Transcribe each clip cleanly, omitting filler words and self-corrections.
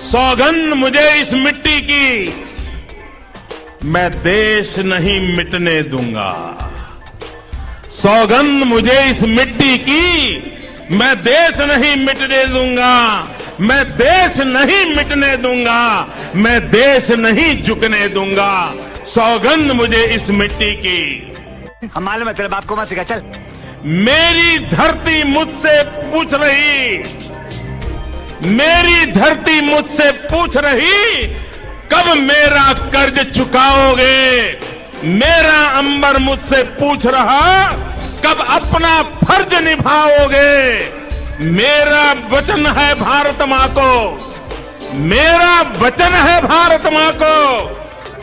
सौगंध मुझे इस मिट्टी की, मैं देश नहीं मिटने दूंगा। सौगंध मुझे इस मिट्टी की, मैं देश नहीं मिटने दूंगा। मैं देश नहीं मिटने दूंगा, मैं देश नहीं झुकने दूंगा। सौगंध मुझे इस मिट्टी की। हम मालूम है तेरे बाप को मत सिखा, चल। मेरी धरती मुझसे पूछ रही, मेरी धरती मुझसे पूछ रही, कब मेरा कर्ज चुकाओगे। मेरा अंबर मुझसे पूछ रहा, कब अपना फर्ज निभाओगे। मेरा वचन है भारत मां को, मेरा वचन है भारत मां को,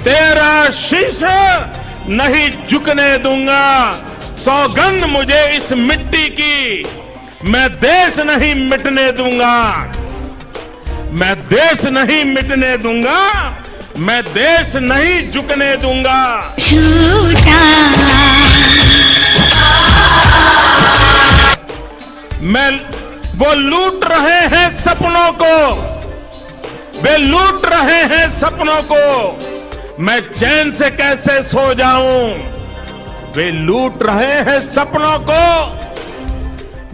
तेरा शीश नहीं झुकने दूंगा। सौगंध मुझे इस मिट्टी की, मैं देश नहीं मिटने दूंगा। मैं देश नहीं मिटने दूंगा, मैं देश नहीं झुकने दूंगा। वो लूट रहे हैं सपनों को, वे लूट रहे हैं सपनों को, मैं चैन से कैसे सो जाऊं। वे लूट रहे हैं सपनों को,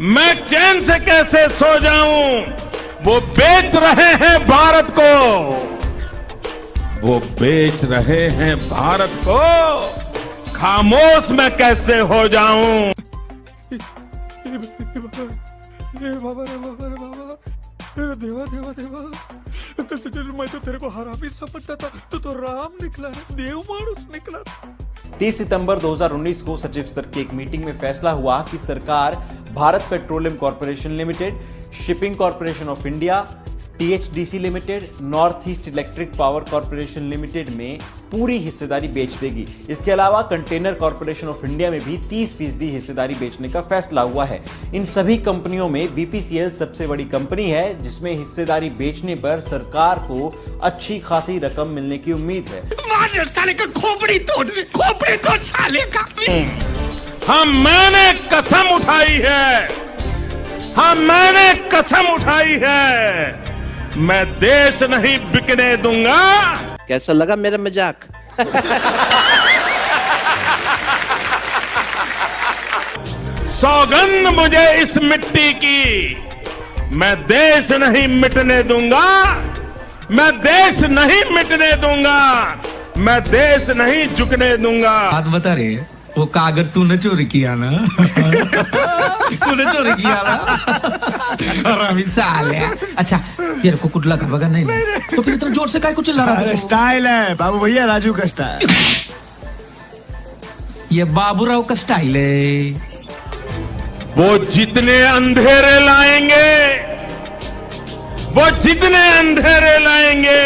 मैं चैन से कैसे सो जाऊं। वो बेच रहे हैं भारत को, वो बेच रहे हैं भारत को, खामोश मैं कैसे हो जाऊं। बाबा देवा देवा देवा, मैं तो तेरे को हरामी समझता था, तो राम निकला, देव मानुस निकला। 30 सितंबर 2019 को सचिव स्तर की एक मीटिंग में फैसला हुआ कि सरकार Bharat petroleum corporation limited, shipping corporation of India, THDC limited, north east electric power corporation limited में पूरी हिस्सेदारी बेच देगी। इसके अलावा कंटेनर कॉर्पोरेशन ऑफ इंडिया में भी 30% हिस्सेदारी बेचने का फैसला हुआ है। इन सभी कंपनियों में बीपीसीएल सबसे बड़ी कंपनी है, जिसमें हिस्सेदारी बेचने पर सरकार को अच्छी खासी रकम मिलने की उम्मीद है। साले का खोपड़ी तोड़ साले का। हाँ, मैंने कसम उठाई है, हाँ मैंने कसम उठाई है, मैं देश नहीं बिकने दूंगा। कैसा लगा मेरा मजाक? सौगंध मुझे इस मिट्टी की, मैं देश नहीं मिटने दूंगा। मैं देश नहीं मिटने दूंगा, मैं देश नहीं झुकने दूंगा। बात बता रहे, वो कागज तूने चोरी किया ना? तूने चोरी किया ना? साले। अच्छा, तेरे को कुछ लगा बगा नहीं? तो फिर इतना जोर से काय कुछ चिल्ला रहा है? स्टाइल है बाबू भैया, राजू का स्टाइल। ये बाबूराव का स्टाइल है। वो जितने अंधेरे लाएंगे, वो जितने अंधेरे लाएंगे,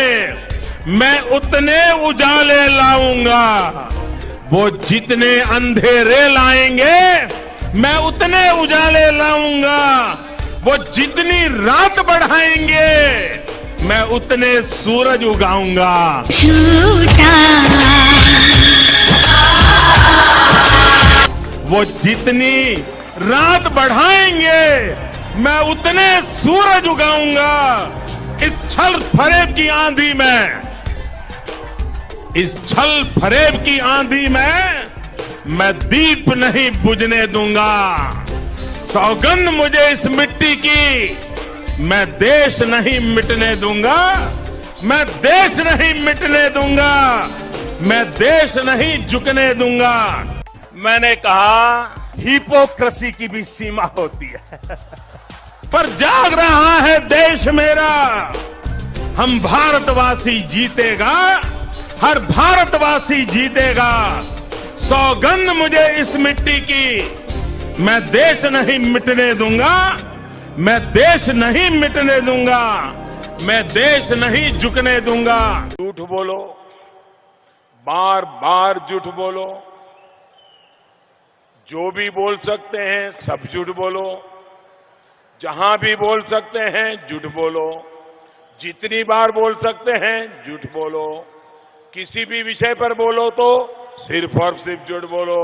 मैं उतने उजाले लाऊंगा। वो जितने अंधेरे लाएंगे, मैं उतने उजाले लाऊंगा। वो जितनी रात बढ़ाएंगे, मैं उतने सूरज उगाऊंगा। वो जितनी रात बढ़ाएंगे, मैं उतने सूरज उगाऊंगा। इस छल फरेब की आंधी में, इस छल फरेब की आंधी में मैं दीप नहीं बुझने दूंगा। सौगंध मुझे इस मिट्टी की, मैं देश नहीं मिटने दूंगा। मैं देश नहीं मिटने दूंगा, मैं देश नहीं झुकने दूंगा। मैंने कहा हिपोक्रेसी की भी सीमा होती है, पर जाग रहा है देश मेरा। हम भारतवासी जीतेगा, हर भारतवासी जीतेगा। सौगंध मुझे इस मिट्टी की, मैं देश नहीं मिटने दूंगा। मैं देश नहीं मिटने दूंगा, मैं देश नहीं झुकने दूंगा। झूठ बोलो, बार बार झूठ बोलो, जो भी बोल सकते हैं सब झूठ बोलो, जहां भी बोल सकते हैं झूठ बोलो, जितनी बार बोल सकते हैं झूठ बोलो, किसी भी विषय पर बोलो तो सिर्फ और सिर्फ झूठ बोलो।